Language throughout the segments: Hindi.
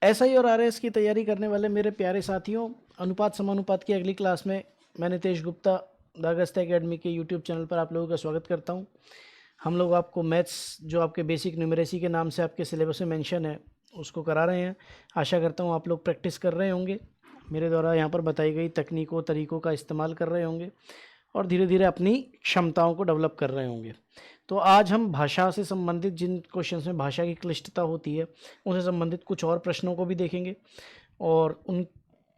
एसआई और आरएस की तैयारी करने वाले मेरे प्यारे साथियों, अनुपात समानुपात की अगली क्लास में मैं नितेश गुप्ता द अगस्त्य एकेडमी के यूट्यूब चैनल पर आप लोगों का स्वागत करता हूं। हम लोग आपको मैथ्स जो आपके बेसिक न्यूमरेसी के नाम से आपके सिलेबस में मेंशन है उसको करा रहे हैं। आशा करता हूं आप लोग प्रैक्टिस कर रहे होंगे, मेरे द्वारा यहाँ पर बताई गई तकनीकों तरीक़ों का इस्तेमाल कर रहे होंगे और धीरे धीरे अपनी क्षमताओं को डेवलप कर रहे होंगे। तो आज हम भाषा से संबंधित जिन क्वेश्चंस में भाषा की क्लिष्टता होती है उनसे संबंधित कुछ और प्रश्नों को भी देखेंगे और उन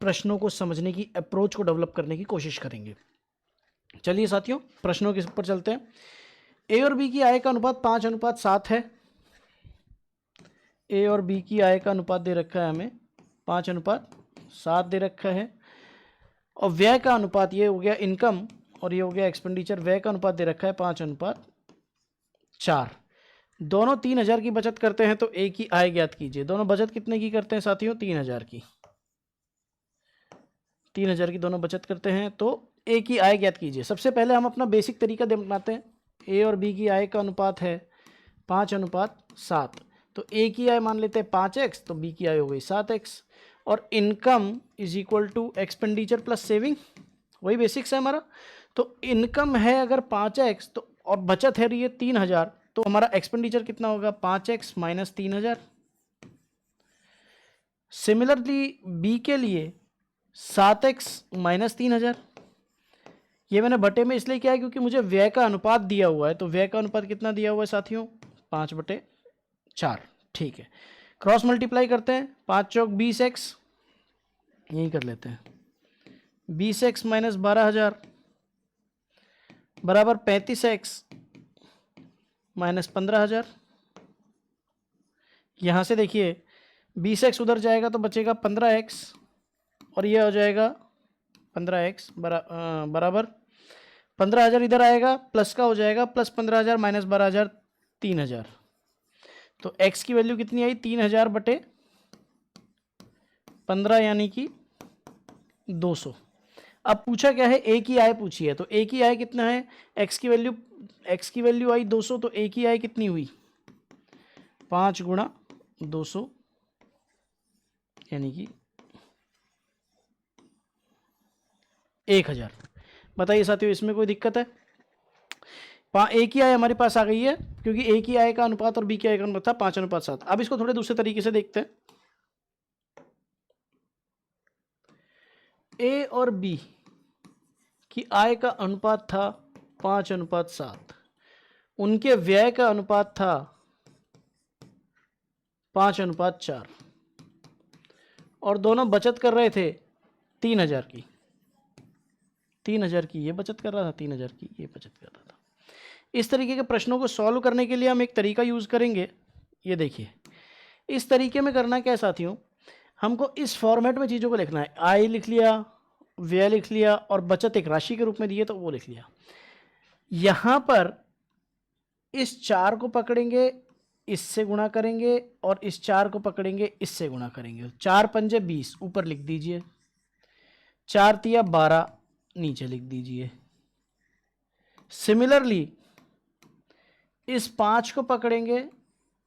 प्रश्नों को समझने की अप्रोच को डेवलप करने की कोशिश करेंगे। चलिए साथियों, प्रश्नों के ऊपर चलते हैं। ए और बी की आय का अनुपात 5:7 है। ए और बी की आय का अनुपात दे रखा है हमें 5:7 दे रखा है और व्यय का अनुपात ये हो गया इनकम और ये हो गया एक्सपेंडिचर। व्यय का अनुपात दे रखा है 5:4। दोनों 3,000 की बचत करते हैं तो ए की आय ज्ञात कीजिए। दोनों बचत कितने की करते हैं साथियों? 3,000 की। 3,000 की दोनों बचत करते हैं तो ए की आय ज्ञात कीजिए। सबसे पहले हम अपना बेसिक तरीका अपनाते हैं। ए और बी की आय का अनुपात है 5:7, तो ए की आय मान लेते हैं 5x, तो बी की आय हो गई 7x। और income is equal to expenditure plus saving, वही बेसिक्स है हमारा। तो इनकम है अगर 5x तो और बचत है रही है 3,000, तो हमारा एक्सपेंडिचर कितना होगा? 5x minus 3,000। सिमिलरली बी के लिए 7x माइनस 3,000। ये मैंने बटे में इसलिए किया है क्योंकि मुझे व्यय का अनुपात दिया हुआ है। तो व्यय का अनुपात कितना दिया हुआ है साथियों? 5/4। ठीक है, क्रॉस मल्टीप्लाई करते हैं। 5 चौक 20x, यही कर लेते हैं। 20x माइनस 12,000 बराबर 35x माइनस 15,000। यहाँ से देखिए 20x उधर जाएगा तो बचेगा 15x और ये हो जाएगा 15x बराबर 15,000 इधर आएगा, प्लस का हो जाएगा प्लस 15,000 माइनस 12,000 3,000। तो x की वैल्यू कितनी आई? 3,000/15 यानी कि 200। अब पूछा क्या है? ए की आय पूछी है, तो ए की आय कितना है? x की वैल्यू आई 200, तो ए की आय कितनी हुई? 5 गुणा 200 यानी कि 1,000। बताइए साथियों, इसमें कोई दिक्कत है? ए की आय हमारे पास आ गई है क्योंकि ए की आय का अनुपात और बी की आय का अनुपात था 5:7। अब इसको थोड़े दूसरे तरीके से देखते हैं। ए और बी की आय का अनुपात था 5:7, उनके व्यय का अनुपात था 5:4 और दोनों बचत कर रहे थे 3,000 की। 3,000 की ये बचत कर रहा था, 3,000 की ये बचत कर रहा था। इस तरीके के प्रश्नों को सॉल्व करने के लिए हम एक तरीका यूज़ करेंगे। ये देखिए, इस तरीके में करना क्या है साथियों, हमको इस फॉर्मेट में चीज़ों को लिखना है। आय लिख लिया, व्यय लिख लिया और बचत एक राशि के रूप में दी है तो वो लिख लिया। यहाँ पर इस 4 को पकड़ेंगे, इससे गुणा करेंगे और इस 4 को पकड़ेंगे, इससे गुणा करेंगे। 4 पंजे 20 ऊपर लिख दीजिए, 4 तिया 12 नीचे लिख दीजिए। सिमिलरली इस 5 को पकड़ेंगे,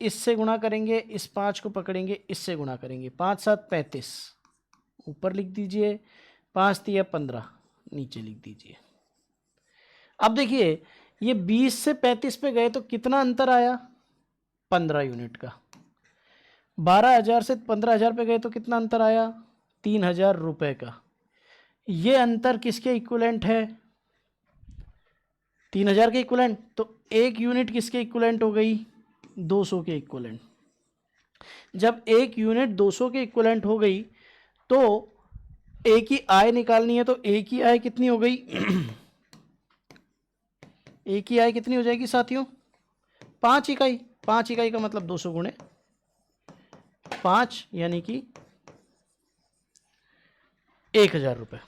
इससे गुणा करेंगे, इस 5 को पकड़ेंगे, इससे गुणा करेंगे। 5 7 35 ऊपर लिख दीजिए, 5 तिया 15 नीचे लिख दीजिए। अब देखिए ये 20 से 35 पे गए तो कितना अंतर आया? 15 यूनिट का। 12,000 से 15,000 पे गए तो कितना अंतर आया? 3,000 रुपये का। ये अंतर किसके इक्विवेलेंट है? 3,000 के इक्विवेलेंट। तो 1 यूनिट किसके इक्विवेलेंट हो गई? 200 के इक्विवेलेंट। जब 1 यूनिट 200 के इक्विवेलेंट हो गई तो ए की आय निकालनी है, तो ए की आय कितनी हो गई? ए की आय कितनी हो जाएगी साथियों? 5 इकाई। 5 इकाई का मतलब 200 गुणे 5 यानी कि 1,000 रुपये।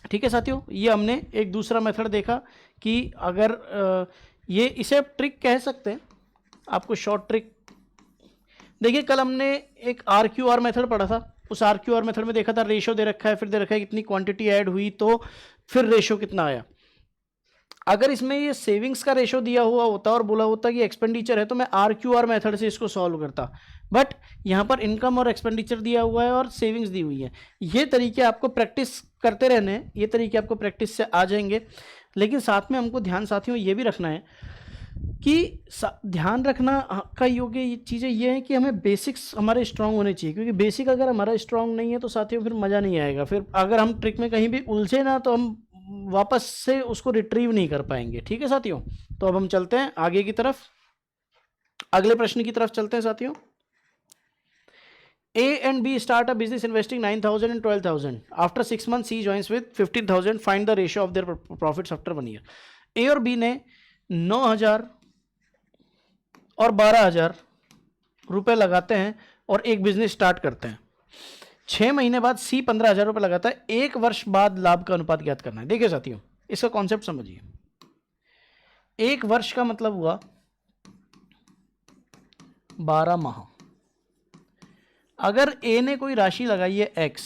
ठीक है साथियों, ये हमने एक दूसरा मेथड देखा कि अगर ये इसे ट्रिक कह सकते हैं, आपको शॉर्ट ट्रिक। देखिए कल हमने एक RQR मेथड पढ़ा था। उस RQR मेथड में देखा था रेशो दे रखा है, फिर दे रखा है कितनी क्वांटिटी ऐड हुई तो फिर रेशो कितना आया। अगर इसमें ये सेविंग्स का रेशो दिया हुआ होता और बोला होता कि एक्सपेंडिचर है तो मैं RQR मेथड से इसको सॉल्व करता, बट यहाँ पर इनकम और एक्सपेंडिचर दिया हुआ है और सेविंग्स दी हुई है। ये तरीके आपको प्रैक्टिस करते रहने हैं, ये तरीके आपको प्रैक्टिस से आ जाएंगे। लेकिन साथ में हमको ध्यान साथियों ये भी रखना है कि ध्यान रखना का योग्य चीज़ें ये हैं कि हमें बेसिक्स हमारे स्ट्रांग होने चाहिए, क्योंकि बेसिक अगर हमारा स्ट्रांग नहीं है तो साथियों फिर मज़ा नहीं आएगा। फिर अगर हम ट्रिक में कहीं भी उलझे ना तो हम वापस से उसको रिट्रीव नहीं कर पाएंगे। ठीक है साथियों, तो अब हम चलते हैं आगे की तरफ, अगले प्रश्न की तरफ चलते हैं साथियों। A and B start a business investing 9,000 and 12,000. After 6 months, C joins with 15,000. Find the ratio of their profits after 1 year. A और B ने 9,000 और 12,000 रुपये लगाते हैं और एक बिजनेस स्टार्ट करते हैं। 6 महीने बाद C 15,000 रुपये लगाता है। 1 वर्ष बाद लाभ का अनुपात ज्ञात करना है। देखिए साथियों, इसका कॉन्सेप्ट समझिए। 1 वर्ष का मतलब हुआ 12 माह। अगर A ने कोई राशि लगाई है X,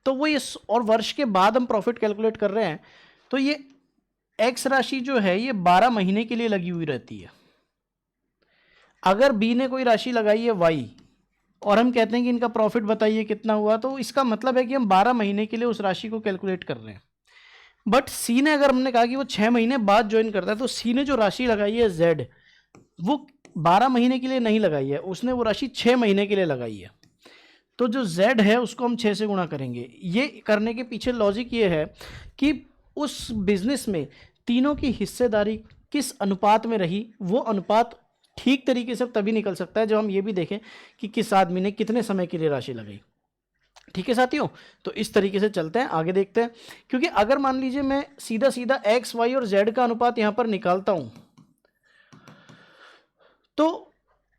तो वो इस और वर्ष के बाद हम प्रॉफिट कैलकुलेट कर रहे हैं, तो ये X राशि जो है ये 12 महीने के लिए लगी हुई रहती है। अगर B ने कोई राशि लगाई है Y और हम कहते हैं कि इनका प्रॉफिट बताइए कितना हुआ, तो इसका मतलब है कि हम 12 महीने के लिए उस राशि को कैलकुलेट कर रहे हैं। बट C ने, अगर हमने कहा कि वो 6 महीने बाद ज्वाइन करता है, तो C ने जो राशि लगाई है Z, वो 12 महीने के लिए नहीं लगाई है, उसने वो राशि 6 महीने के लिए लगाई है। तो जो Z है उसको हम 6 से गुणा करेंगे। ये करने के पीछे लॉजिक ये है कि उस बिजनेस में तीनों की हिस्सेदारी किस अनुपात में रही, वो अनुपात ठीक तरीके से तभी निकल सकता है जब हम ये भी देखें कि किस आदमी ने कितने समय के लिए राशि लगाई। ठीक है साथियों, तो इस तरीके से चलते हैं, आगे देखते हैं। क्योंकि अगर मान लीजिए मैं सीधा सीधा X, Y और Z का अनुपात यहां पर निकालता हूं, तो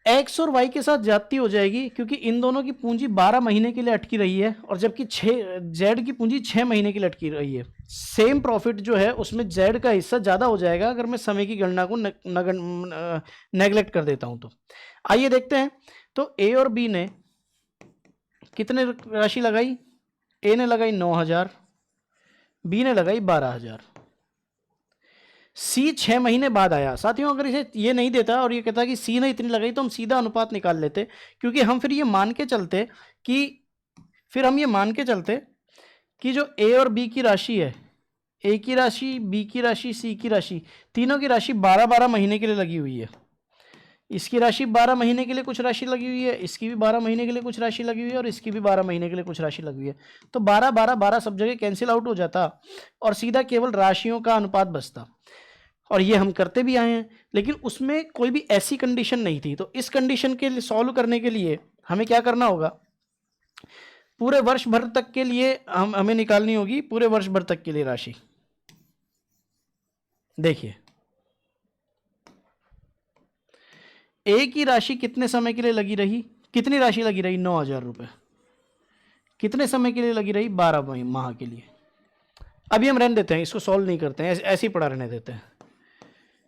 X और Y के साथ जाती हो जाएगी, क्योंकि इन दोनों की पूंजी 12 महीने के लिए अटकी रही है और जबकि Z की पूंजी 6 महीने के लिए अटकी रही है। सेम प्रॉफिट जो है उसमें Z का हिस्सा ज़्यादा हो जाएगा अगर मैं समय की गणना को नेगलेक्ट कर देता हूं। तो आइए देखते हैं। तो A और B ने कितने राशि लगाई? A ने लगाई 9,000, B ने लगाई 12,000। C 6 महीने बाद आया। साथियों, अगर इसे ये नहीं देता और ये कहता कि C ने इतनी लगाई, तो हम सीधा अनुपात निकाल लेते, क्योंकि हम फिर ये मान के चलते कि जो A और B की राशि है, A की राशि, B की राशि, C की राशि, तीनों की राशि 12-12 महीने के लिए लगी हुई है। इसकी राशि 12 महीने के लिए कुछ राशि लगी हुई है, इसकी भी 12 महीने के लिए कुछ राशि लगी हुई है और इसकी भी 12 महीने के लिए कुछ राशि लगी हुई है। तो 12-12-12 सब जगह कैंसिल आउट हो जाता और सीधा केवल राशियों का अनुपात बचता। और ये हम करते भी आए हैं, लेकिन उसमें कोई भी ऐसी कंडीशन नहीं थी। तो इस कंडीशन के लिए सॉल्व करने के लिए हमें क्या करना होगा? पूरे वर्ष भर तक के लिए हमें निकालनी होगी, पूरे वर्ष भर तक के लिए राशि। देखिए, A की राशि कितने समय के लिए लगी रही? कितनी राशि लगी रही? 9,000 रुपये। कितने समय के लिए लगी रही? 12 माह के लिए। अभी हम रहने देते हैं, इसको सॉल्व नहीं करते हैं, ऐसे ही पड़ा रहने देते हैं।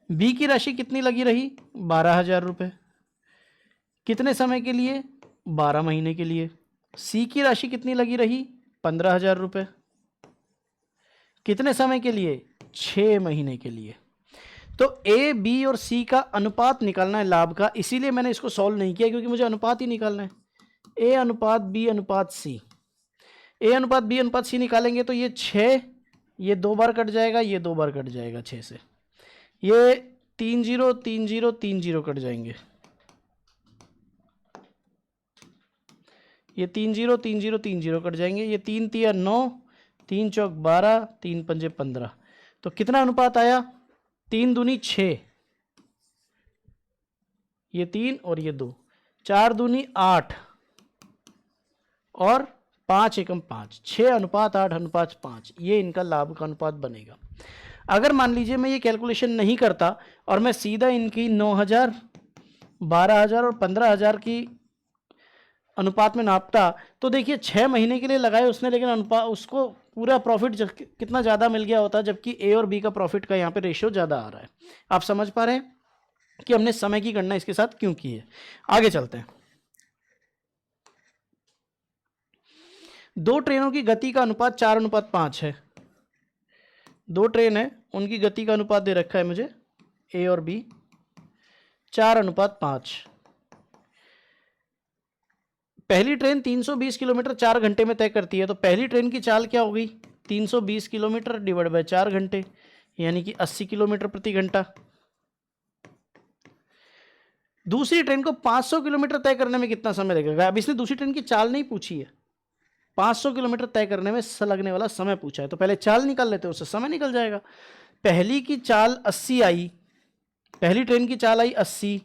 B की राशि कितनी लगी रही? 12,000 रुपये। कितने समय के लिए? 12 महीने के लिए। C की राशि कितनी लगी रही? 15,000 रुपये। कितने समय के लिए? 6 महीने के लिए। तो A, B और C का अनुपात निकालना है लाभ का, इसीलिए मैंने इसको सॉल्व नहीं किया, क्योंकि मुझे अनुपात ही निकालना है। A अनुपात B अनुपात C, A अनुपात B अनुपात C निकालेंगे तो ये 6, ये 2 बार कट जाएगा, ये 2 बार कट जाएगा 6 से, ये 3 0 3 0 3 0 कट जाएंगे, ये 3 0 3 0 3 0 कट जाएंगे, ये 3 तिया 9, 3 चौक 12, 3 पंजे 15। तो कितना अनुपात आया? 3 दूनी 6, ये 3 और ये 2, 4 दूनी 8 और 5 एकम 5, 6 अनुपात 8 अनुपात 5, ये इनका लाभ का अनुपात बनेगा। अगर मान लीजिए मैं ये कैलकुलेशन नहीं करता और मैं सीधा इनकी 9,000, 12,000 और 15,000 की अनुपात में नापता, तो देखिए 6 महीने के लिए लगाए उसने, लेकिन अनुपात उसको पूरा प्रॉफिट कितना ज़्यादा मिल गया होता, जबकि A और B का प्रॉफिट का यहाँ पे रेशियो ज़्यादा आ रहा है। आप समझ पा रहे हैं कि हमने समय की गणना इसके साथ क्यों की है। आगे चलते हैं। 2 ट्रेनों की गति का अनुपात 4:5 है। 2 ट्रेन है उनकी गति का अनुपात दे रखा है मुझे ए और बी 4:5। पहली ट्रेन 320 किलोमीटर 4 घंटे में तय करती है, तो पहली ट्रेन की चाल क्या होगी 320 किलोमीटर डिवाइड बाय 4 घंटे, यानी कि 80 किलोमीटर प्रति घंटा। दूसरी ट्रेन को 500 किलोमीटर तय करने में कितना समय लगेगा। अब इसने दूसरी ट्रेन की चाल नहीं पूछी है, 500 किलोमीटर तय करने में लगने वाला समय पूछा है, तो पहले चाल निकाल लेते हैं, उससे समय निकल जाएगा। पहली की चाल 80 आई, पहली ट्रेन की चाल आई 80,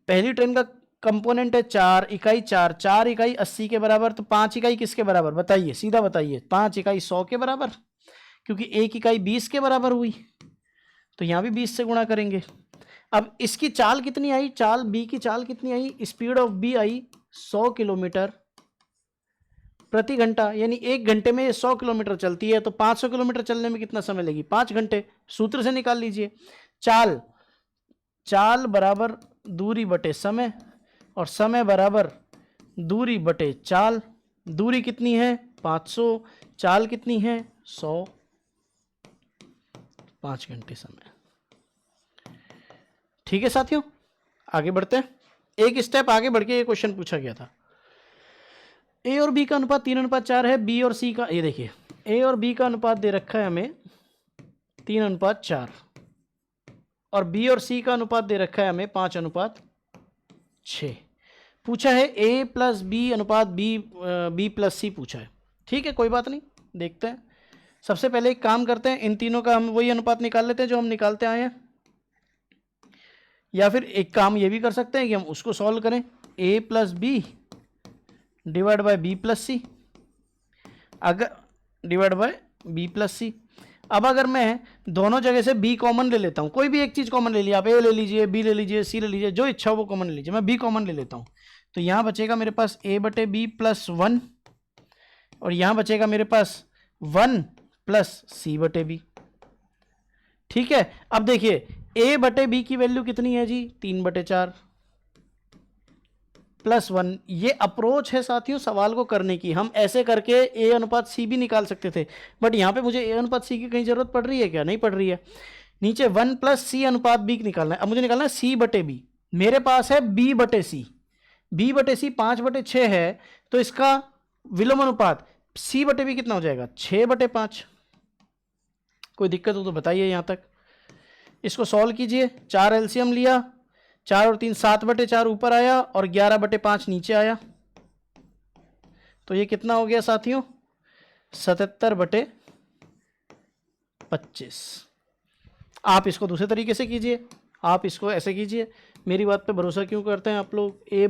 पहली ट्रेन का कंपोनेंट है 4 इकाई, 4 इकाई 80 के बराबर, तो 5 इकाई किसके बराबर बताइए, सीधा बताइए। 5 इकाई 100 के बराबर, क्योंकि 1 इकाई 20 के बराबर हुई, तो यहाँ भी 20 से गुणा करेंगे। अब इसकी चाल कितनी आई, चाल बी की चाल कितनी आई, स्पीड ऑफ बी आई 100 किलोमीटर प्रति घंटा, यानी 1 घंटे में 100 किलोमीटर चलती है, तो 500 किलोमीटर चलने में कितना समय लेगी 5 घंटे। सूत्र से निकाल लीजिए, चाल बराबर दूरी बटे समय, और समय बराबर दूरी बटे चाल। दूरी कितनी है 500, चाल कितनी है 100, 5 घंटे समय। ठीक है साथियों, आगे बढ़ते हैं। एक स्टेप आगे बढ़ के ये क्वेश्चन पूछा गया था। ए और बी का अनुपात 3:4 है, बी और सी का, ये देखिए ए और बी का अनुपात दे रखा है हमें 3:4, और बी और सी का अनुपात दे रखा है हमें 5:6। पूछा है ए प्लस बी अनुपात बी प्लस सी पूछा है। ठीक है, कोई बात नहीं, देखते हैं। सबसे पहले एक काम करते हैं, इन तीनों का हम वही अनुपात निकाल लेते हैं जो हम निकालते आए हैं, या फिर एक काम ये भी कर सकते हैं कि हम उसको सॉल्व करें, A plus B divide by B plus C, अगर divide by B plus C. अब अगर मैं दोनों जगह से b कॉमन ले लेता हूँ, कोई भी एक चीज़ कॉमन ले लिया, आप a ले लीजिए, b ले लीजिए, c ले लीजिए, जो इच्छा हो वो कॉमन ले लीजिए, मैं b कॉमन ले लेता हूँ, तो यहाँ बचेगा मेरे पास a बटे बी प्लस 1, और यहाँ बचेगा मेरे पास 1 प्लस c बटे बी। ठीक है, अब देखिए a बटे बी की वैल्यू कितनी है जी 3/4 प्लस 1। ये अप्रोच है साथियों सवाल को करने की, हम ऐसे करके a अनुपात c भी निकाल सकते थे, बट यहाँ पे मुझे a अनुपात c की कहीं जरूरत पड़ रही है क्या, नहीं पड़ रही है। नीचे 1 प्लस c अनुपात b निकालना है, अब मुझे निकालना है c बटे b, मेरे पास है b बटे c, b बटे c 5/6 है, तो इसका विलोम अनुपात c बटे b कितना हो जाएगा 6/5। कोई दिक्कत हो तो बताइए यहाँ तक। इसको सॉल्व कीजिए, 4 एलसीएम लिया, 4 और 3 7/4 ऊपर आया, और 11/5 नीचे आया, तो ये कितना हो गया साथियों 77/25। आप इसको दूसरे तरीके से कीजिए, आप इसको ऐसे कीजिए, मेरी बात पे भरोसा क्यों करते हैं आप लोग। a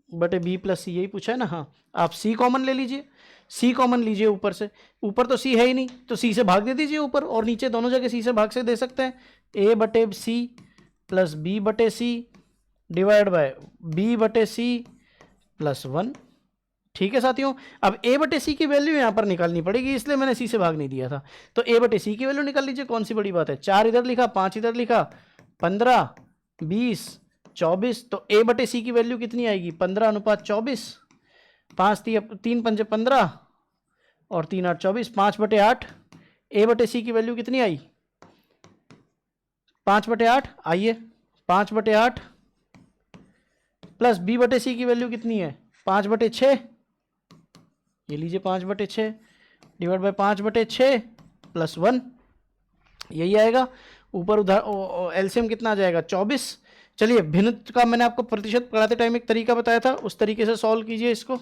बटे बी प्लस सी, यही पूछा है ना। हाँ, आप c कॉमन ले लीजिए, c कॉमन लीजिए ऊपर से, ऊपर तो c है ही नहीं, तो c से भाग दे दीजिए ऊपर और नीचे, दोनों जगह c से भाग से दे सकते हैं। a बटे सी प्लस b बटे सी डिवाइड बाय b बटे सी प्लस 1। ठीक है साथियों, अब a बटे सी की वैल्यू यहाँ पर निकालनी पड़ेगी, इसलिए मैंने c से भाग नहीं दिया था, तो a बटे सी की वैल्यू निकाल लीजिए, कौन सी बड़ी बात है। 4 इधर लिखा, 5 इधर लिखा, 15 20 24, तो a बटे सी की वैल्यू कितनी आएगी 15:24, 5 3 5 15 और 3 8 24, 5/8। a बटे सी की वैल्यू कितनी आई 5/8, आइए 5/8 प्लस b बटे सी की वैल्यू कितनी है 5/6, ये लीजिए 5/6 डिवाइड बाय 5/6 प्लस 1, यही आएगा। ऊपर उधर एलसीएम कितना आ जाएगा 24। चलिए, भिन्न का मैंने आपको प्रतिशत पढ़ाते टाइम एक तरीका बताया था, उस तरीके से सॉल्व कीजिए इसको।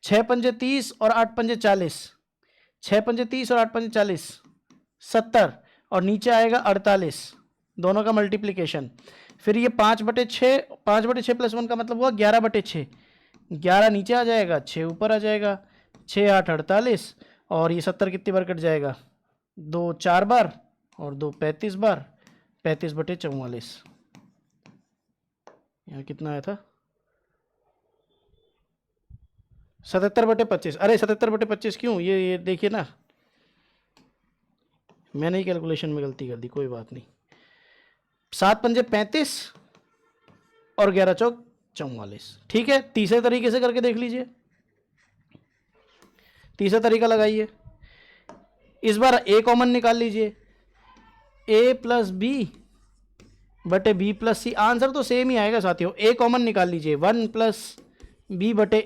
6 पंजे 30 और 8 पंजे 40, 6 पंजे 30 और 8 पंजे 40 70, और नीचे आएगा 48, दोनों का मल्टीप्लिकेशन। फिर ये 5/6, 5/6 प्लस 1 का मतलब हुआ 11/6, 11 नीचे आ जाएगा, 6 ऊपर आ जाएगा, 6 8 48, और ये 70 कितनी बार कट जाएगा 2 4 बार और 2 35 बार, 35/44। यहाँ कितना आया था 77/25। अरे 77/25 क्यों, ये देखिए ना, मैंने ही कैलकुलेशन में गलती कर दी, कोई बात नहीं। 7 पंजे 35 और 11 चौक 44। ठीक है, तीसरे तरीके से करके देख लीजिए, तीसरा तरीका लगाइए। इस बार ए कॉमन निकाल लीजिए, ए प्लस बी बटे बी प्लस सी, आंसर तो सेम ही आएगा साथियों। ए कॉमन निकाल लीजिए, 1 प्लस बी बटे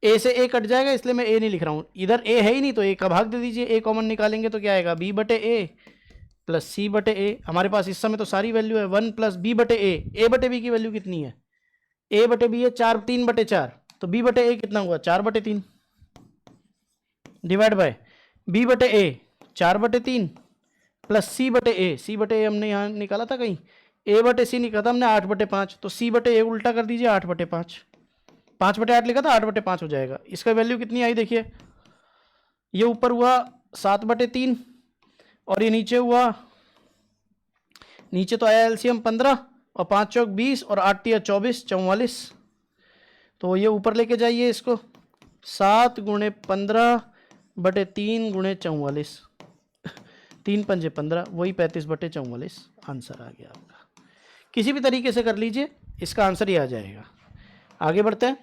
ए से ए कट जाएगा इसलिए मैं ए नहीं लिख रहा हूँ, इधर ए है ही नहीं तो ए का भाग दे दीजिए, ए कॉमन निकालेंगे तो क्या आएगा, बी बटे ए प्लस सी बटे ए। हमारे पास इस समय तो सारी वैल्यू है, 1 प्लस बी बटे ए बटे बी की वैल्यू कितनी है, ए बटे बी है 4, 3 बटे 4, तो बी बटे ए कितना हुआ 4 बटे 3 डिवाइड बाय बी बटे ए 4 बटे 3 प्लस सी बटे ए हमने यहाँ निकाला था कहीं, ए बटे सी निकाला था हमने 8 बटे 5, तो सी बटे ए उल्टा कर दीजिए 8 बटे 5, 5 बटे 8 लिखा था 8 बटे 5 हो जाएगा। इसका वैल्यू कितनी आई देखिए, ये ऊपर हुआ 7 बटे 3 और ये नीचे हुआ, नीचे तो आया एलसीएम 15 और 5 चौक 20 और 8 तिया 24, 44, तो ये ऊपर लेके जाइए इसको, 7 गुणे 15 बटे 3 गुणे 44, 3 पंजे 15, वही 35 बटे 44 आंसर आ गया आपका। किसी भी तरीके से कर लीजिए, इसका आंसर ही आ जाएगा। आगे बढ़ते हैं।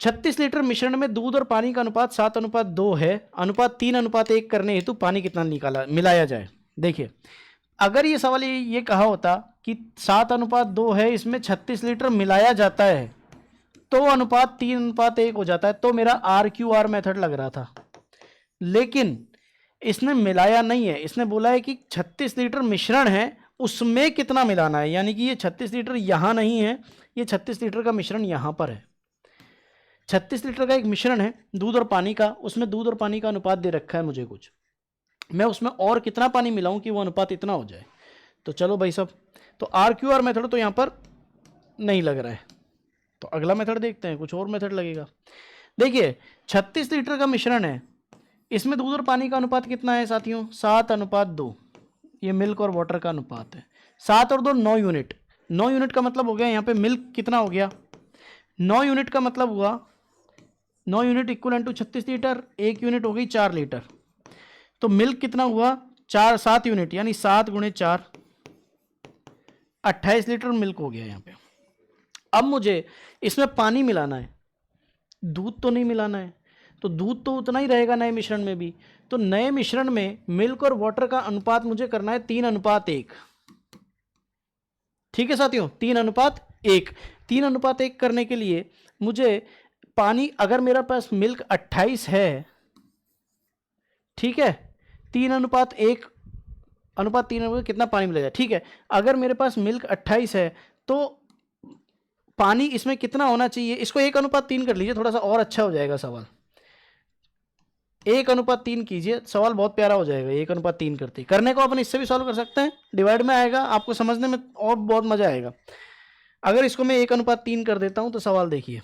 36 लीटर मिश्रण में दूध और पानी का अनुपात 7:2 है, अनुपात 3:1 करने हेतु पानी कितना मिलाया जाए। देखिए, अगर ये सवाल ये कहा होता कि 7:2 है, इसमें 36 लीटर मिलाया जाता है तो अनुपात 3:1 हो जाता है, तो मेरा RQR मेथड लग रहा था। लेकिन इसने मिलाया नहीं है, इसने बोला है कि 36 लीटर मिश्रण है उसमें कितना मिलाना है, यानी कि ये 36 लीटर यहाँ नहीं है, ये 36 लीटर का मिश्रण यहाँ पर है। 36 लीटर का एक मिश्रण है दूध और पानी का, उसमें दूध और पानी का अनुपात दे रखा है मुझे कुछ, मैं उसमें और कितना पानी मिलाऊं कि वो अनुपात इतना हो जाए। तो चलो भाई साहब, तो RQR मेथड तो यहाँ पर नहीं लग रहा है, तो अगला मेथड देखते हैं, कुछ और मेथड लगेगा। देखिए 36 लीटर का मिश्रण है, इसमें दूध और पानी का अनुपात कितना है साथियों, 7:2, ये मिल्क और वाटर का अनुपात है। 7 और 2 9 यूनिट, 9 यूनिट का मतलब हो गया यहाँ पे मिल्क कितना हो गया, 9 यूनिट का मतलब हुआ 9 unit equal to 36 litre, 1 unit हो गई 4 लीटर, तो मिल्क कितना हुआ 7 यूनिट, यानी 7 गुणे 4 28 लीटर मिल्क हो गया यहाँ पे। अब मुझे इसमें पानी मिलाना है, दूध तो नहीं मिलाना है, तो दूध तो उतना ही रहेगा नए मिश्रण में भी, तो नए मिश्रण में मिल्क और वाटर का अनुपात मुझे करना है 3:1। ठीक है साथियों, 3:1। 3:1 करने के लिए मुझे पानी, अगर मेरे पास मिल्क 28 है, ठीक है, 3:1 अनुपात 3 कितना पानी मिलेगा, ठीक है, अगर मेरे पास मिल्क 28 है तो पानी इसमें कितना होना चाहिए, इसको 1:3 कर लीजिए, थोड़ा सा और अच्छा हो जाएगा सवाल। 1:3 कीजिए, सवाल बहुत प्यारा हो जाएगा। 1:3 करने को अपन इससे भी सॉल्व कर सकते हैं, डिवाइड में आएगा, आपको समझने में और बहुत मजा आएगा। अगर इसको मैं 1:3 कर देता हूं तो सवाल देखिए,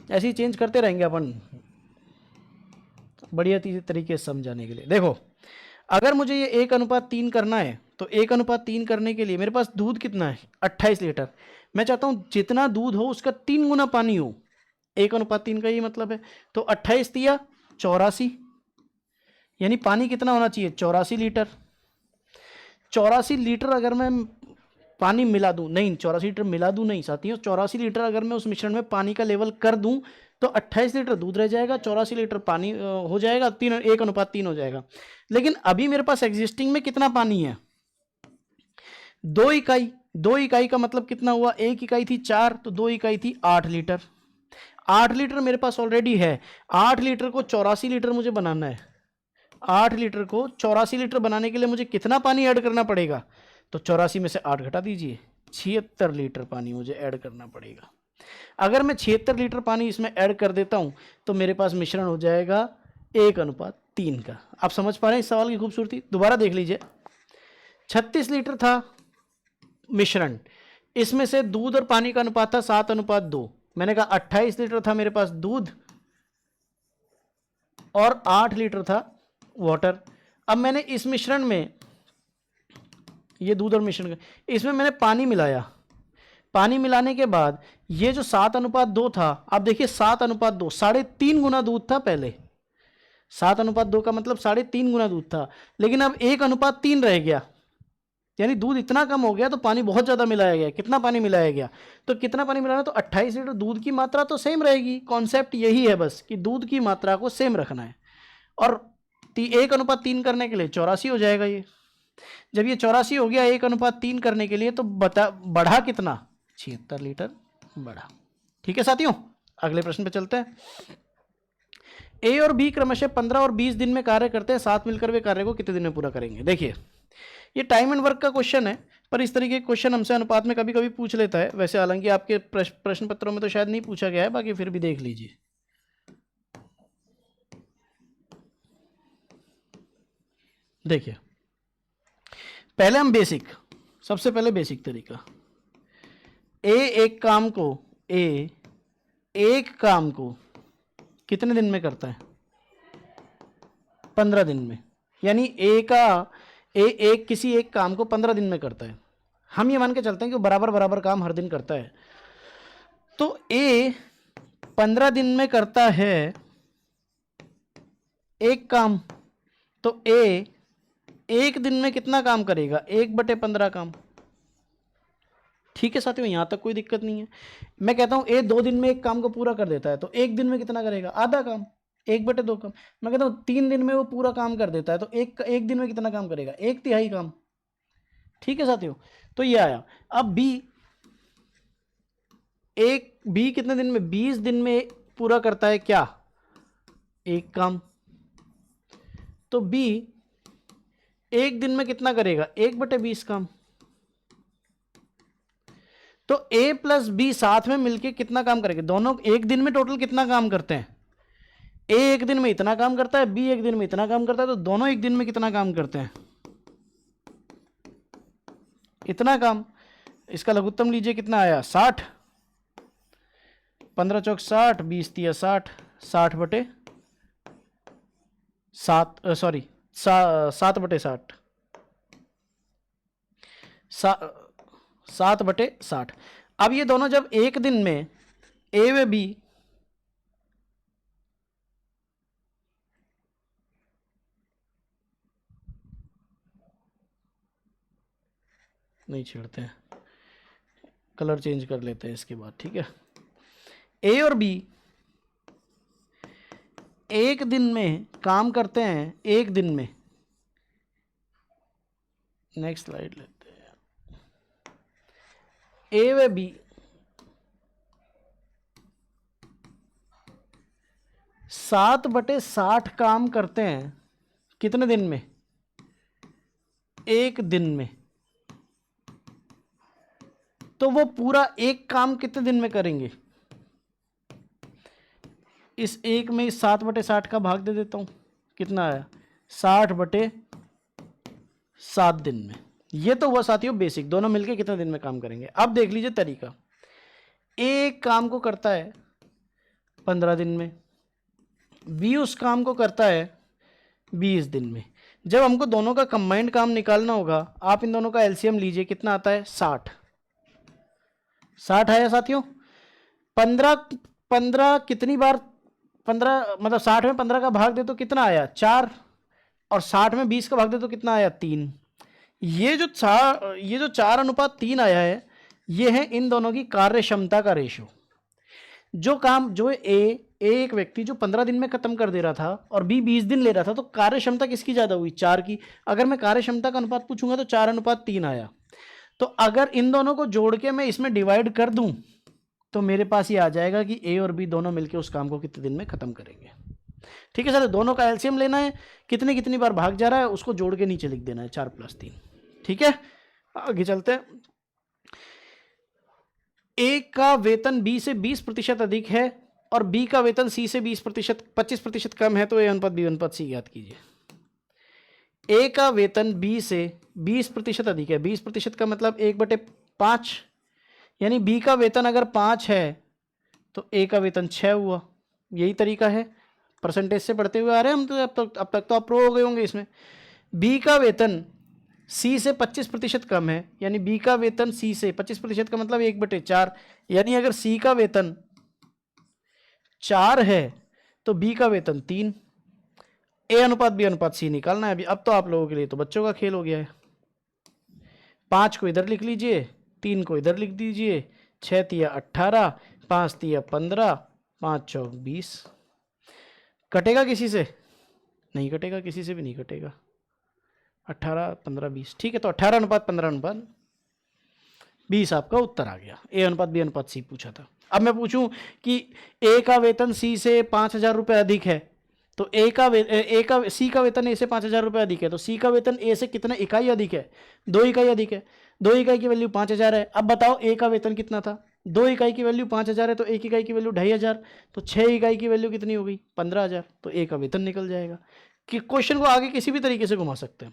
ऐसे ही चेंज करते रहेंगे अपन बढ़िया तरीके से समझाने के लिए। देखो, अगर मुझे ये 1:3 करना है तो 1:3 करने के लिए मेरे पास दूध कितना है 28 लीटर, मैं चाहता हूं जितना दूध हो उसका 3 गुना पानी हो, 1:3 का ये मतलब है। तो 28 दिया 84, यानी पानी कितना होना चाहिए 84 लीटर। 84 लीटर अगर मैं पानी मिला दूं, नहीं 84 लीटर मिला दूं नहीं साथियों, 84 लीटर अगर मैं उस मिश्रण में पानी का लेवल कर दूं तो 28 लीटर दूध रह जाएगा, 84 लीटर पानी हो जाएगा, 1:3 हो जाएगा। लेकिन अभी मेरे पास एग्जिस्टिंग में कितना पानी है 2 इकाई, 2 इकाई का मतलब कितना हुआ, 1 इकाई थी 4 तो 2 इकाई थी 8 लीटर। 8 लीटर मेरे पास ऑलरेडी है, 8 लीटर को 84 लीटर मुझे बनाना है, 8 लीटर को 84 लीटर बनाने के लिए मुझे कितना पानी ऐड करना पड़ेगा, तो 84 में से 8 घटा दीजिए, 76 लीटर पानी मुझे ऐड करना पड़ेगा। अगर मैं 76 लीटर पानी इसमें ऐड कर देता हूं तो मेरे पास मिश्रण हो जाएगा 1:3 का। आप समझ पा रहे हैं इस सवाल की खूबसूरती, दोबारा देख लीजिए। 36 लीटर था मिश्रण, इसमें से दूध और पानी का अनुपात था 7:2, मैंने कहा 28 लीटर था मेरे पास दूध और 8 लीटर था वाटर। अब मैंने इस मिश्रण में, ये दूध और मिश्रण, इसमें मैंने पानी मिलाया, पानी मिलाने के बाद ये जो 7:2 था, आप देखिए 7:2, 3.5 गुना दूध था पहले, 7:2 का मतलब 3.5 गुना दूध था, लेकिन अब 1:3 रह गया, यानी दूध इतना कम हो गया तो पानी बहुत ज़्यादा मिलाया गया। कितना पानी मिलाया गया? तो कितना पानी मिलाना, तो 28 लीटर। दूध की मात्रा तो सेम रहेगी, कॉन्सेप्ट यही है बस कि दूध की मात्रा को सेम रखना है। और 1:3 करने के लिए 84 हो जाएगा ये। जब ये 84 हो गया 1:3 करने के लिए, तो बढ़ा कितना? 76 लीटर बढ़ा। ठीक है साथियों, अगले प्रश्न पे चलते हैं। ए और बी क्रमशः 15 और 20 दिन में कार्य करते हैं, साथ मिलकर वे कार्य को कितने दिन में पूरा करेंगे? देखिए, ये टाइम एंड वर्क का क्वेश्चन है, पर इस तरीके के क्वेश्चन हमसे अनुपात में कभी कभी पूछ लेता है। वैसे हालांकि आपके प्रश्न पत्रों में तो शायद नहीं पूछा गया है, बाकी फिर भी देख लीजिए। देखिए, पहले हम सबसे पहले बेसिक तरीका, एक काम को कितने दिन में करता है? 15 दिन में। यानी किसी एक काम को 15 दिन में करता है। हम ये मान के चलते हैं कि वो बराबर काम हर दिन करता है। तो ए 15 दिन में करता है एक काम, तो ए एक दिन में कितना काम करेगा? 1/15 काम। ठीक है साथियों, यहां तक कोई दिक्कत नहीं है। मैं कहता हूं ए 2 दिन में एक काम को पूरा कर देता है, तो एक दिन में कितना करेगा? आधा काम, 1/2 काम। मैं कहता हूं 3 दिन में वो पूरा काम कर देता है, तो एक दिन में कितना काम करेगा? 1/3 काम। ठीक है साथियों, तो ये आया। अब बी कितने दिन में? 20 दिन में पूरा करता है क्या? एक काम। तो बी एक दिन में कितना करेगा? 1/20 काम। तो ए प्लस बी साथ में मिलके कितना काम करेंगे? दोनों एक दिन में टोटल कितना काम करते हैं? ए एक दिन में इतना काम करता है, बी एक दिन में इतना काम करता है, तो दोनों एक दिन में कितना काम करते हैं? इतना काम। इसका लघुत्तम लीजिए, कितना आया? 60। 15 चौक 60, 20 तिया 60, 60/7, सॉरी 7/60, 7/60। अब ये दोनों जब एक दिन में ए व बी नहीं छेड़ते हैं, कलर चेंज कर लेते हैं इसके बाद। ठीक है, ए और बी एक दिन में काम करते हैं, एक दिन में। नेक्स्ट स्लाइड लेते हैं। ए व बी 7/60 काम करते हैं कितने दिन में? एक दिन में। तो वो पूरा एक काम कितने दिन में करेंगे? इस एक में 7/60 का भाग दे देता हूं, कितना आया? 60/7 दिन में। ये तो हुआ साथियों बेसिक, दोनों मिलके कितने दिन में काम करेंगे। अब देख लीजिए तरीका, एक काम को करता है 15 दिन में, बी उस काम को करता है 20 दिन में। जब हमको दोनों का कंबाइंड काम निकालना होगा, आप इन दोनों का एलसीएम लीजिए, कितना आता है? 60 आया साथियों। 15 कितनी बार? 15 मतलब 60 में 15 का भाग दे तो कितना आया? 4। और 60 में 20 का भाग दे तो कितना आया? 3। ये जो 4:3 आया है, ये है इन दोनों की कार्य क्षमता का रेशो। जो एक व्यक्ति जो 15 दिन में खत्म कर दे रहा था और बी 20 दिन ले रहा था, तो कार्य क्षमता किसकी ज्यादा हुई? 4 की। अगर मैं कार्य क्षमता का अनुपात पूछूंगा तो 4:3 आया। तो अगर इन दोनों को जोड़ के मैं इसमें डिवाइड कर दूं, तो मेरे पास ये आ जाएगा कि ए और बी दोनों मिलकर उस काम को कितने दिन में खत्म करेंगे। ठीक है सर, दोनों का एलसीएम लेना है, कितनी बार भाग जा रहा है उसको जोड़ के नीचे लिख देना है, 4 + 3। ठीक है, आगे चलते हैं। ए का वेतन बी से 20% अधिक है और बी का वेतन सी से 25% कम है, तो ए अनुपात बी अनुपात सी ज्ञात कीजिए। ए का वेतन बी से 20% अधिक है, 20% का मतलब 1/5, यानी बी का वेतन अगर 5 है तो ए का वेतन 6 हुआ। यही तरीका है, परसेंटेज से पढ़ते हुए आ रहे हैं हम, तो अब तक तो आप प्रो हो गए होंगे इसमें। बी का वेतन सी से 25% कम है, यानी बी का वेतन सी से 25% का मतलब 1/4, यानी अगर सी का वेतन 4 है तो बी का वेतन 3। ए अनुपात बी अनुपात सी निकालना है अभी। अब तो आप लोगों के लिए तो बच्चों का खेल हो गया है। 5 को इधर लिख लीजिए, 3 को इधर लिख दीजिए, 6 तिया 18, 5 तिया 15, 5 चौक 20। कटेगा किसी से? नहीं कटेगा, किसी से भी नहीं कटेगा। 18, 15, 20, ठीक है। तो 18:15:20 आपका उत्तर आ गया। ए अनुपात बी अनुपात सी पूछा था। अब मैं पूछूं कि ए का वेतन सी से 5,000 रुपये अधिक है, तो सी का वेतन ए से 5,000 रुपये अधिक है, तो सी का वेतन ए से कितना इकाई अधिक है? 2 इकाई अधिक है। 2 इकाई की वैल्यू 5,000 है। अब बताओ ए का वेतन कितना था? 2 इकाई की वैल्यू 5,000 है, तो 1 इकाई की वैल्यू 2,500, तो 6 इकाई की वैल्यू कितनी हो गई? 15,000। तो ए का वेतन निकल जाएगा। कि क्वेश्चन को आगे किसी भी तरीके से घुमा सकते हैं।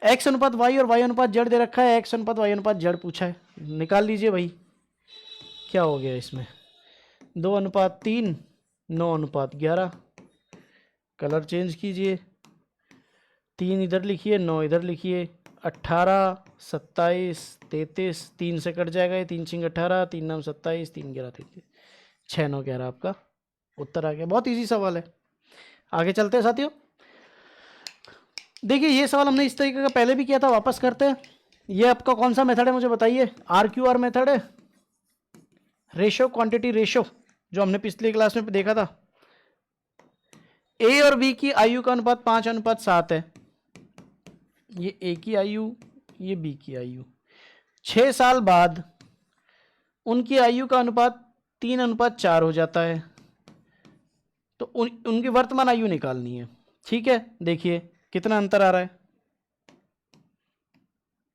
एक्स अनुपात वाई और वाई अनुपात जेड दे रखा है, एक्स अनुपात वाई अनुपात जेड पूछा है, निकाल लीजिए भाई। क्या हो गया इसमें? 2:3, 9:11। कलर चेंज कीजिए, 3 इधर लिखिए, 9 इधर लिखिए। 18, 27, 33, 3 से कट जाएगा ये, 3 छिंग 18, 3 9 27, 3 11 33, 6 9 11 आपका उत्तर आ गया। बहुत इजी सवाल है। आगे चलते हैं साथियों। देखिए ये सवाल हमने इस तरीके का पहले भी किया था, वापस करते हैं। ये आपका कौन सा मेथड है मुझे बताइए? RQR मेथड है, रेशो क्वांटिटी रेशो, जो हमने पिछली क्लास में देखा था। ए और बी की आयु का अनुपात 5:7 है। ये ए की आयु, ये बी की आयु। 6 साल बाद उनकी आयु का अनुपात 3:4 हो जाता है। तो उनकी वर्तमान आयु निकालनी है। ठीक है, देखिए कितना अंतर आ रहा है।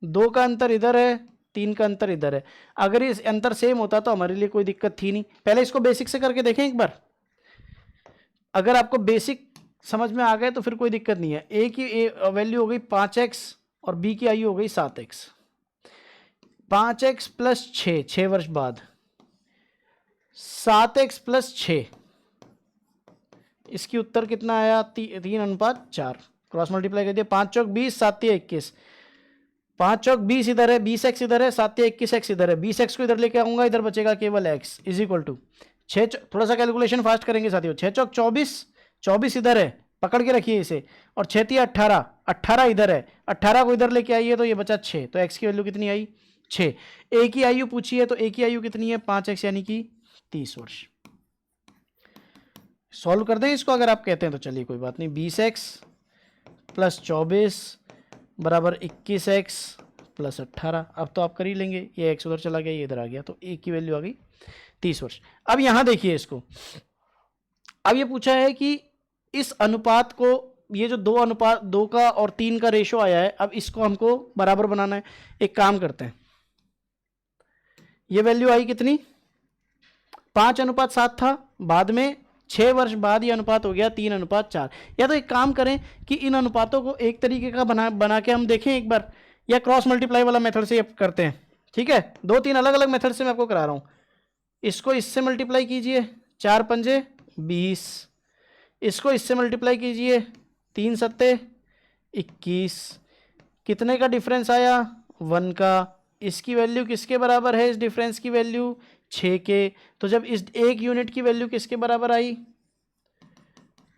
2 का अंतर इधर है, 3 का अंतर इधर है। अगर ये अंतर सेम होता तो हमारे लिए कोई दिक्कत थी नहीं। पहले इसको बेसिक से करके देखें एक बार। अगर आपको बेसिक समझ में आ गए तो फिर कोई दिक्कत नहीं है। ए की वैल्यू हो गई 5x और बी की आयु हो गई 7x। 5x + 6 वर्ष बाद, 7x + 6, इसकी उत्तर कितना आया? 3:4। क्रॉस मल्टीप्लाई कर दिया, 5 चौक 20, 7 तिया 21। 5 चौक 20 इधर है, 20x इधर है, 7 तिया 21x इधर है। 20x को इधर लेके आऊंगा, इधर बचेगा केवल x = 6। थोड़ा सा कैलकुलेशन फास्ट करेंगे साथियों। 6 चौक 24, 24 इधर है, पकड़ के रखिए इसे, और 6 तिया 18, 18 इधर है। 18 को इधर लेके आइए तो ये बचा 6, तो x की वैल्यू कितनी आई? 6। ए की आयु पूछी है, तो ए की आयु कितनी है? 5x यानी कि 30 वर्ष। सॉल्व कर दें इसको अगर आप कहते हैं तो। चलिए कोई बात नहीं। 20x + 24 = 21x + 18। अब तो आप कर ही लेंगे, ये x उधर चला गया, ये इधर आ गया, तो ए की वैल्यू आ गई 30 वर्ष। अब यहां देखिए इसको। अब ये पूछा है कि इस अनुपात को, ये जो 2 का और 3 का रेशो आया है, अब इसको हमको बराबर बनाना है। एक काम करते हैं, ये वैल्यू आई कितनी? 5:7 था, बाद में 6 वर्ष बाद ये अनुपात हो गया 3:4। या तो एक काम करें कि इन अनुपातों को एक तरीके का बना के हम देखें एक बार, या क्रॉस मल्टीप्लाई वाला मेथड से करते हैं। ठीक है, 2-3 अलग अलग मेथड से मैं आपको करा रहा हूं। इसको इससे मल्टीप्लाई कीजिए, 4 पंजे 20। इसको इससे मल्टीप्लाई कीजिए, 3 सत्ते 21। कितने का डिफरेंस आया? 1 का। इसकी वैल्यू किसके बराबर है? इस डिफरेंस की वैल्यू 6 के। तो जब इस 1 यूनिट की वैल्यू किसके बराबर आई?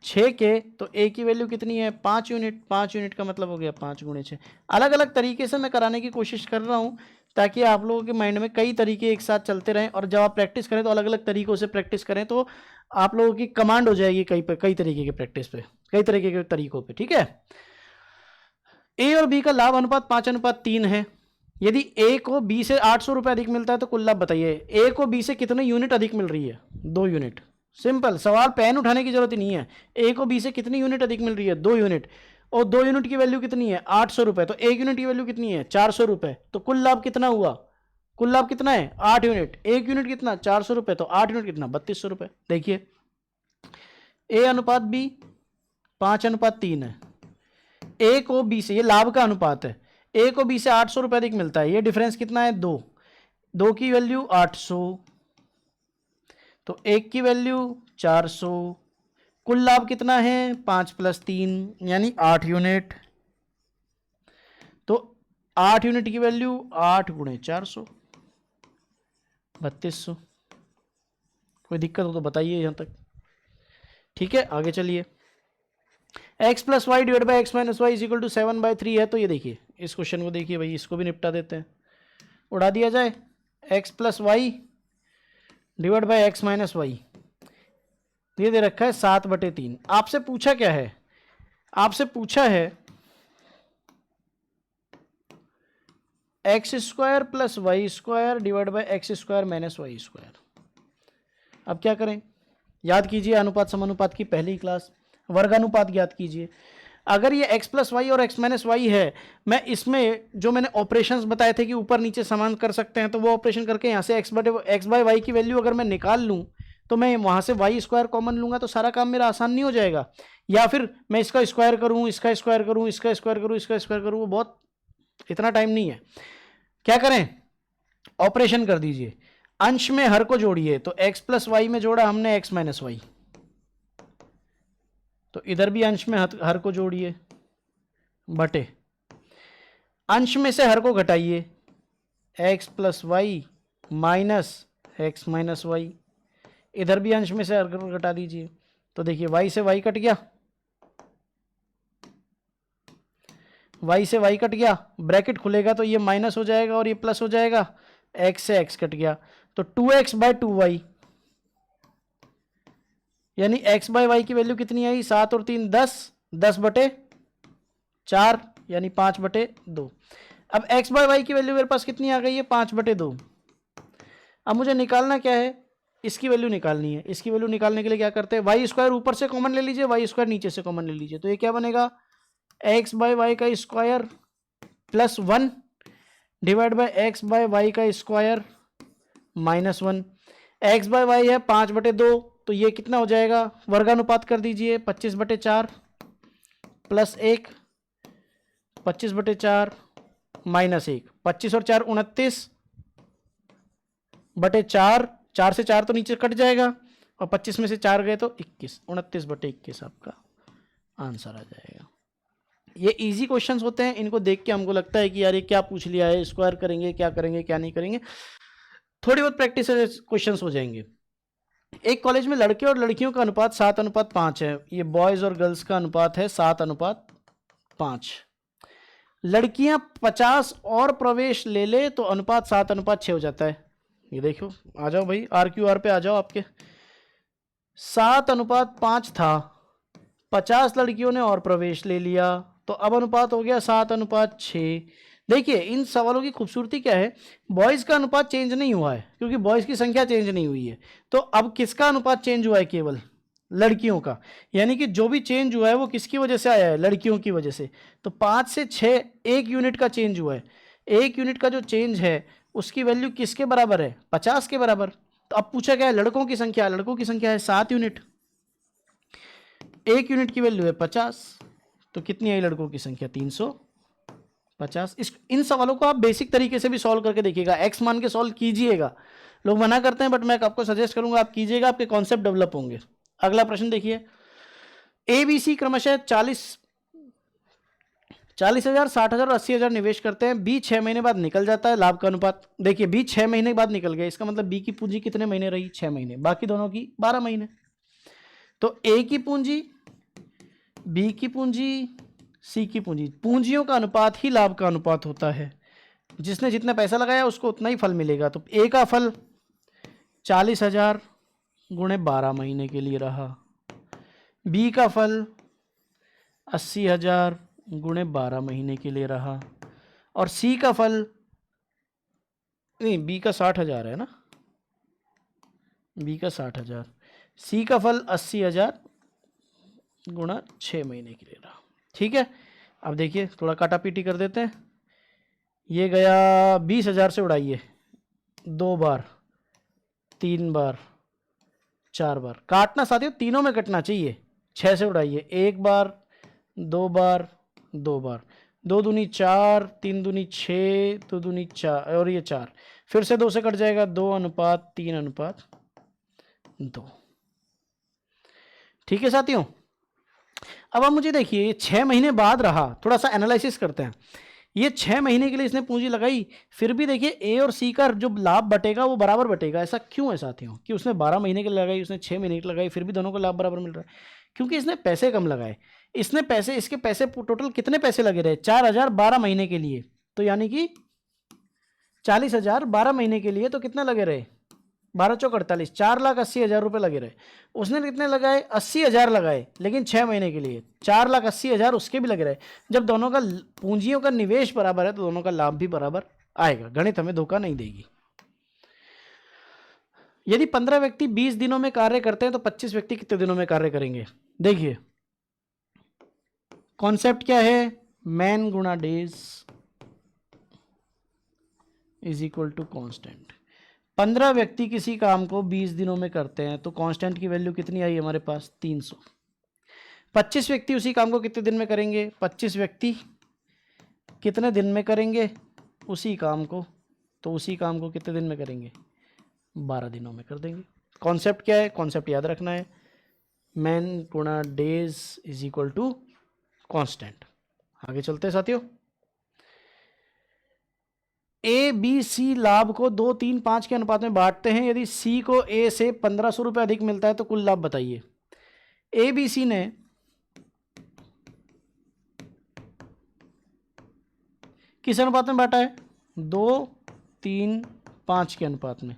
6 के, तो ए की वैल्यू कितनी है? 5 यूनिट। 5 यूनिट का मतलब हो गया 5 × 6। अलग अलग तरीके से मैं कराने की कोशिश कर रहा हूं, ताकि आप लोगों के माइंड में कई तरीके एक साथ चलते रहें, और जब आप प्रैक्टिस करें तो अलग अलग तरीकों से प्रैक्टिस करें, तो आप लोगों की कमांड हो जाएगी कई तरीके के प्रैक्टिस पे, कई तरीके के तरीकों पे। ठीक है, ए और बी का लाभ अनुपात 5:3 है। यदि ए को बी से 800 रुपये अधिक मिलता है तो कुल लाभ बताइए। ए को बी से कितने यूनिट अधिक मिल रही है? 2 यूनिट। सिंपल सवाल, पेन उठाने की जरूरत ही नहीं है। ए को बी से कितनी यूनिट अधिक मिल रही है? 2 यूनिट। और 2 यूनिट की वैल्यू कितनी है? 800 रुपये। तो 1 यूनिट की वैल्यू कितनी है? 400 रुपये। तो कुल लाभ कितना हुआ? कुल लाभ कितना है? 8 यूनिट। 1 यूनिट कितना? 400 रुपये। तो 8 यूनिट कितना? 3200 रुपये। देखिए, ए अनुपात बी 5:3 है। ए को बी से, ये लाभ का अनुपात है, ए को बी से 800 रुपये अधिक मिलता है। ये डिफरेंस कितना है? 2। 2 की वैल्यू 800, तो 1 की वैल्यू 400। कुल लाभ कितना है? 5 + 3 यानी 8 यूनिट। तो 8 यूनिट की वैल्यू 8 × 400, 3200। कोई दिक्कत हो तो बताइए यहां तक। ठीक है, आगे चलिए। x + y / x - y = 7/3 है। तो ये देखिए इस क्वेश्चन को देखिए भाई, इसको भी निपटा देते हैं। उड़ा दिया जाए, x plus Y divide by X minus Y, ये दे रखा है 7/3। आपसे पूछा क्या है, आपसे पूछा है x square plus y square divide by x square minus y square. अब क्या करें, याद कीजिए अनुपात समानुपात की पहली क्लास, वर्गानुपात ज्ञात कीजिए। अगर ये x प्लस वाई और x माइनस वाई है, मैं इसमें जो मैंने ऑपरेशंस बताए थे कि ऊपर नीचे समान कर सकते हैं, तो वो ऑपरेशन करके यहाँ से x बाई वाई की वैल्यू अगर मैं निकाल लूँ तो मैं वहाँ से वाई स्क्वायर कॉमन लूँगा तो सारा काम मेरा आसान नहीं हो जाएगा। या फिर मैं इसका स्क्वायर करूँ, इसका स्क्वायर करूँ, इसका स्क्वायर करूँ, इसका स्क्वायर करूँ, वो बहुत इतना टाइम नहीं है। क्या करें, ऑपरेशन कर दीजिए, अंश में हर को जोड़िए। तो x प्लस वाई में जोड़ा हमने x माइनस वाई, तो इधर भी अंश में हर को जोड़िए बटे अंश में से हर को घटाइए, x plus y minus x minus y, इधर भी अंश में से हर को घटा दीजिए। तो देखिए y से y कट गया, y से y कट गया, ब्रैकेट खुलेगा तो ये माइनस हो जाएगा और ये प्लस हो जाएगा, x से x कट गया तो 2x बाई 2y, यानी x बाई वाई की वैल्यू कितनी आई, 7 और 3 10, 10/4 यानी 5/2। अब x बाई वाई की वैल्यू मेरे पास कितनी आ गई है, 5/2। अब मुझे निकालना क्या है, इसकी वैल्यू निकालनी है। इसकी वैल्यू निकालने के लिए क्या करते हैं, वाई स्क्वायर ऊपर से कॉमन ले लीजिए, वाई स्क्वायर नीचे से कॉमन ले लीजिए। तो ये क्या बनेगा, x बाई वाई का square plus 1 divide by X by Y का square minus 1। X by Y है 5/2, तो ये कितना हो जाएगा, वर्गानुपात कर दीजिए, 25/4 प्लस 1, 25/4 माइनस 1, 25 और 4 29/4, 4 से 4 तो नीचे कट जाएगा और 25 में से 4 गए तो 21, 29/21 आपका आंसर आ जाएगा। ये इजी क्वेश्चंस होते हैं, इनको देख के हमको लगता है कि यार ये क्या पूछ लिया है, स्क्वायर करेंगे, क्या करेंगे क्या नहीं करेंगे, थोड़ी बहुत प्रैक्टिस से क्वेश्चंस हो जाएंगे। एक कॉलेज में लड़के और लड़कियों का अनुपात 7:5 है। ये बॉयज और गर्ल्स का अनुपात है 7:5। लड़कियां 50 और प्रवेश ले ले तो अनुपात 7:6 हो जाता है। ये देखो, आ जाओ भाई, RQR पे आ जाओ आपके। 7:5 था, 50 लड़कियों ने और प्रवेश ले लिया तो अब अनुपात हो गया 7:6। देखिए इन सवालों की खूबसूरती क्या है, बॉयज़ का अनुपात चेंज नहीं हुआ है क्योंकि बॉयज़ की संख्या चेंज नहीं हुई है। तो अब किसका अनुपात चेंज हुआ है, केवल लड़कियों का। यानी कि जो भी चेंज हुआ है वो किसकी वजह से आया है, लड़कियों की वजह से। तो 5 से 6 1 यूनिट का चेंज हुआ है। 1 यूनिट का जो चेंज है उसकी वैल्यू किसके बराबर है, 50 के बराबर। तो अब पूछा गया है लड़कों की संख्या, लड़कों की संख्या है 7 यूनिट, 1 यूनिट की वैल्यू है 50, तो कितनी आई लड़कों की संख्या, 350। इन सवालों को आप बेसिक तरीके से भी सॉल्व करके देखिएगा, एक्स मान के सॉल्व कीजिएगा। लोग मना करते हैं बट मैं आपको सजेस्ट करूंगा आप कीजिएगा, आपके कॉन्सेप्ट डेवलप होंगे। अगला प्रश्न देखिए, ABC क्रमशः 40,000, 60,000 और 80,000 निवेश करते हैं। B 6 महीने बाद निकल जाता है। लाभ का अनुपात देखिए, B 6 महीने बाद निकल गया, इसका मतलब B की पूंजी कितने महीने रही, 6 महीने, बाकी दोनों की 12 महीने। तो A की पूंजी, B की पूंजी, C की पूंजी, पूंजियों का अनुपात ही लाभ का अनुपात होता है। जिसने जितना पैसा लगाया उसको उतना ही फल मिलेगा। तो A का फल 40,000 गुणे 12 महीने के लिए रहा, B का फल 80,000 गुणे 12 महीने के लिए रहा, और C का फल नहीं, B का 60,000 है ना, B का 60,000, C का फल 80,000 गुणा 6 महीने के लिए रहा। ठीक है, अब देखिए थोड़ा काटा पीटी कर देते हैं। ये गया 20,000 से उड़ाइए, 2 बार, 3 बार, 4 बार। काटना साथियों तीनों में कटना चाहिए। 6 से उड़ाइए, 1 बार, 2 बार, 2 बार, 2 दूनी 4, 3 दूनी 6, 2 दूनी 4 और ये 4, फिर से 2 से कट जाएगा, 2:3:2। ठीक है साथियों, अब आप मुझे देखिए 6 महीने बाद रहा, थोड़ा सा एनालिसिस करते हैं। ये 6 महीने के लिए इसने पूंजी लगाई, फिर भी देखिए ए और सी का जो लाभ बटेगा वो बराबर बटेगा। ऐसा क्यों है साथियों, कि उसने 12 महीने के लिए लगाई, उसने 6 महीने की लगाई, फिर भी दोनों को लाभ बराबर मिल रहा है। क्योंकि इसने पैसे कम लगाए। इसने पैसे, इसके पैसे टोटल कितने पैसे लगे रहे, 4,000 12 महीने के लिए, तो यानी कि 40,000 12 महीने के लिए, तो कितने लगे रहे, 12 चौक 48, 4,80,000 रुपये लगे रहे। उसने कितने लगाए, 80,000 लगाए, लेकिन 6 महीने के लिए 4,80,000 उसके भी लगे रहे। जब दोनों का पूंजियों का निवेश बराबर है तो दोनों का लाभ भी बराबर आएगा। गणित हमें धोखा नहीं देगी। यदि 15 व्यक्ति 20 दिनों में कार्य करते हैं तो 25 व्यक्ति कितने दिनों में कार्य करेंगे। देखिए कॉन्सेप्ट क्या है, मैन गुणा days is equal to constant. 15 व्यक्ति किसी काम को 20 दिनों में करते हैं तो कांस्टेंट की वैल्यू कितनी आई हमारे पास, 300। 25 व्यक्ति उसी काम को कितने दिन में करेंगे, 25 व्यक्ति कितने दिन में करेंगे उसी काम को, तो उसी काम को कितने दिन में करेंगे, 12 दिनों में कर देंगे। कॉन्सेप्ट क्या है, कॉन्सेप्ट याद रखना है, मैन गुणा days is equal to constant. आगे चलते हैं साथियों। ए बी सी लाभ को 2, 3, 5 के अनुपात में बांटते हैं। यदि सी को ए से 1500 रुपये अधिक मिलता है तो कुल लाभ बताइए। ए बी सी ने किस अनुपात में बांटा है, 2, 3, 5 के अनुपात में।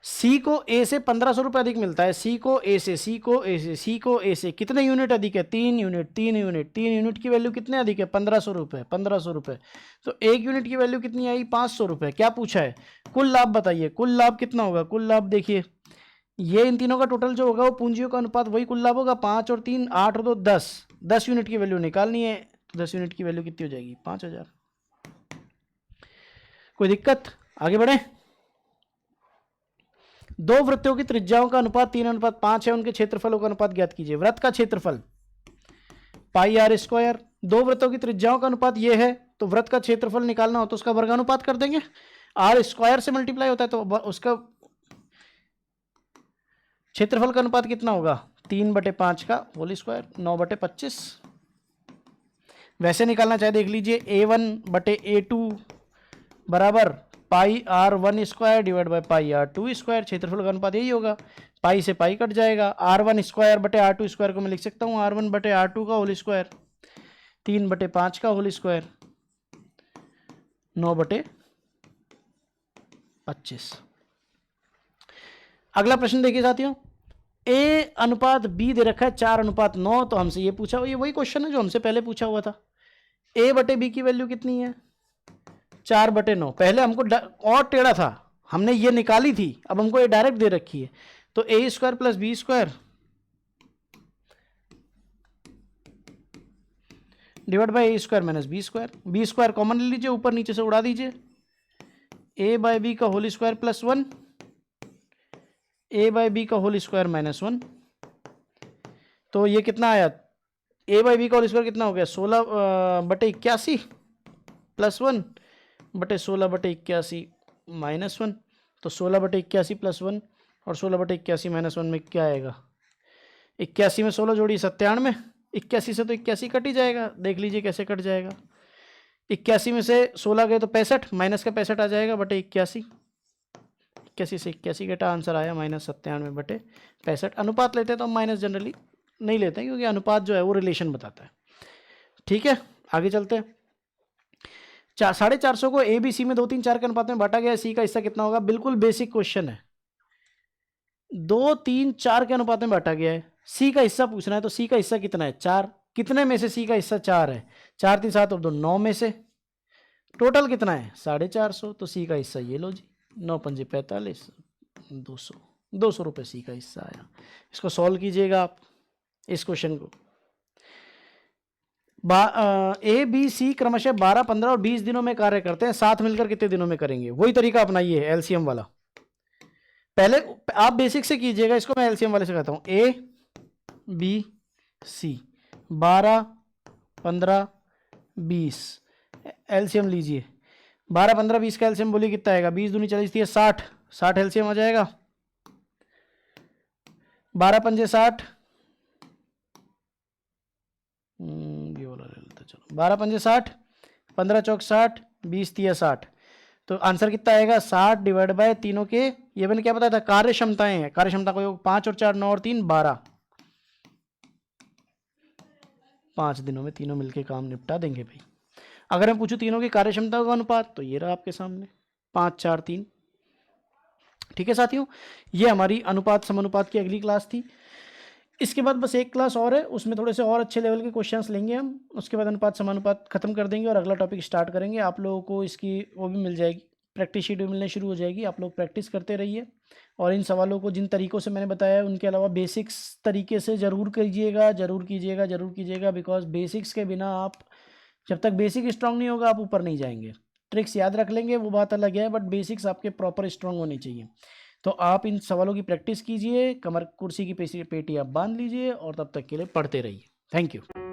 सी को ए से 1500 रुपये अधिक मिलता है, सी को ए से, सी को ए से, सी को ए से कितने यूनिट अधिक है, 3 यूनिट, 3 यूनिट, 3 यूनिट की वैल्यू कितने अधिक है, 1500 रुपये, 1500 रुपये। तो 1 यूनिट की वैल्यू कितनी आई, 500 रुपये। क्या पूछा है, कुल लाभ बताइए। कुल लाभ कितना होगा, कुल लाभ देखिए ये इन तीनों का टोटल जो होगा वो पूंजियों का अनुपात, वही कुल लाभ होगा। 5 और 3 8 और 2 10, 10 यूनिट की वैल्यू निकालनी है। 10 यूनिट की वैल्यू कितनी हो जाएगी, 5000। कोई दिक्कत, आगे बढ़े। दो वृत्तों की त्रिज्याओं का अनुपात 3:5 है, उनके क्षेत्रफलों का अनुपात ज्ञात कीजिए। वृत्त का क्षेत्रफल पाई आर स्क्वायर, दो वृत्तों की त्रिज्याओं का अनुपात ये है, तो वृत्त का क्षेत्रफल निकालना हो तो उसका वर्गानुपात कर देंगे। आर स्क्वायर से मल्टीप्लाई होता है तो उसका क्षेत्रफल का अनुपात कितना होगा, 3/5 का होल स्क्वायर, 9/25। वैसे निकालना चाहे देख लीजिए, A1/A2 बराबर पाई R1 square divide by pi R2 square. क्षेत्रफल का अनुपात यही होगा, पाई से पाई कट जाएगा। R1 स्क्वायर बटे R2 स्क्वायर को मैं लिख सकता हूँ R1/R2 का होल स्क्वायर, 3/5 का होल स्क्वायर, 9/25। अगला प्रश्न देखिए साथियों, A अनुपात B दे रखा है 4:9, तो हमसे ये पूछा, ये वही क्वेश्चन है जो हमसे पहले पूछा हुआ था। A/B की वैल्यू कितनी है, 4/9। पहले हमको और टेढ़ा था, हमने ये निकाली थी, अब हमको ये डायरेक्ट दे रखी है। तो A square plus B square divide by A square minus B square. B square common ले लीजिए, ऊपर नीचे से उड़ा दीजिए। A/B का होल स्क्वायर प्लस 1, A/B का होल स्क्वायर माइनस 1। तो ये कितना आया, A/B का होल स्क्वायर कितना हो गया, 16/81 प्लस 1 बटे 16/81 माइनस 1। तो 16/81 प्लस 1 और 16/81 माइनस 1 में क्या आएगा, 81 में 16 जोड़ी 97, 81 से तो 81 कट ही जाएगा। देख लीजिए कैसे कट जाएगा, 81 में से 16 गए तो 65, माइनस का 65 आ जाएगा बटे 81। 81 से 81 कटा, आंसर आया -97/65। अनुपात लेते हैं तो हम माइनस जनरली नहीं लेते हैं, क्योंकि अनुपात जो है वो रिलेशन बताता है। ठीक है, आगे चलते हैं। 450 को ABC में 2, 3, 4 के अनुपात में बांटा गया है, सी का हिस्सा कितना होगा। बिल्कुल बेसिक क्वेश्चन है, 2, 3, 4 के अनुपात में बांटा गया है, सी का हिस्सा पूछना है। तो सी का हिस्सा कितना है, 4। कितने में से सी का हिस्सा 4 है, 4, 3, 7 और 2 9 में से। टोटल कितना है 450, तो सी का हिस्सा ये लो जी, 9 पंजे 45, 200 रुपये सी का हिस्सा आया। इसको सॉल्व कीजिएगा आप इस क्वेश्चन को। ABC क्रमशः 12, 15 और 20 दिनों में कार्य करते हैं, साथ मिलकर कितने दिनों में करेंगे। वही तरीका अपनाइए एलसीएम वाला। पहले आप बेसिक से कीजिएगा, इसको मैं एलसीएम वाले से कहता हूं। ABC 12, 15, 20 एलसीएम लीजिए। 12, 15, 20 का एलसीएम बोलिए कितना आएगा, 20 दूनी 40 30, 60, 60 एलसीएम आ जाएगा। 12 पंजे 60, ये वाला ले लेते चलो। 12 पंजे 60, 15 चौक 60, 20 तिया 60। तो आंसर कितना आएगा, 60 डिवाइड बाय तीनों के, ये मैंने क्या बताया था, कार्य क्षमताएं हैं। कार्य क्षमता को 5 और 4 9 और 3 12, 5 दिनों में तीनों मिलके काम निपटा देंगे भाई। अगर मैं पूछूं तीनों की कार्यक्षमता का अनुपात, तो ये रहा आपके सामने 5 4 3। ठीक है साथियों, ये हमारी अनुपात समानुपात की अगली क्लास थी। इसके बाद बस एक क्लास और है, उसमें थोड़े से और अच्छे लेवल के क्वेश्चंस लेंगे हम। उसके बाद अनुपात समानुपात खत्म कर देंगे और अगला टॉपिक स्टार्ट करेंगे। आप लोगों को इसकी वो भी मिल जाएगी, प्रैक्टिस शीट भी मिलने शुरू हो जाएगी। आप लोग प्रैक्टिस करते रहिए और इन सवालों को जिन तरीक़ों से मैंने बताया है उनके अलावा बेसिक्स तरीके से ज़रूर कीजिएगा, ज़रूर कीजिएगा, ज़रूर कीजिएगा। बिकॉज बेसिक्स के बिना आप, जब तक बेसिक स्ट्रांग नहीं होगा, आप ऊपर नहीं जाएंगे। ट्रिक्स याद रख लेंगे वो बात अलग है, बट बेसिक्स आपके प्रॉपर स्ट्रांग होने चाहिए। तो आप इन सवालों की प्रैक्टिस कीजिए, कमर कुर्सी की पेटी आप बांध लीजिए और तब तक के लिए पढ़ते रहिए। Thank you.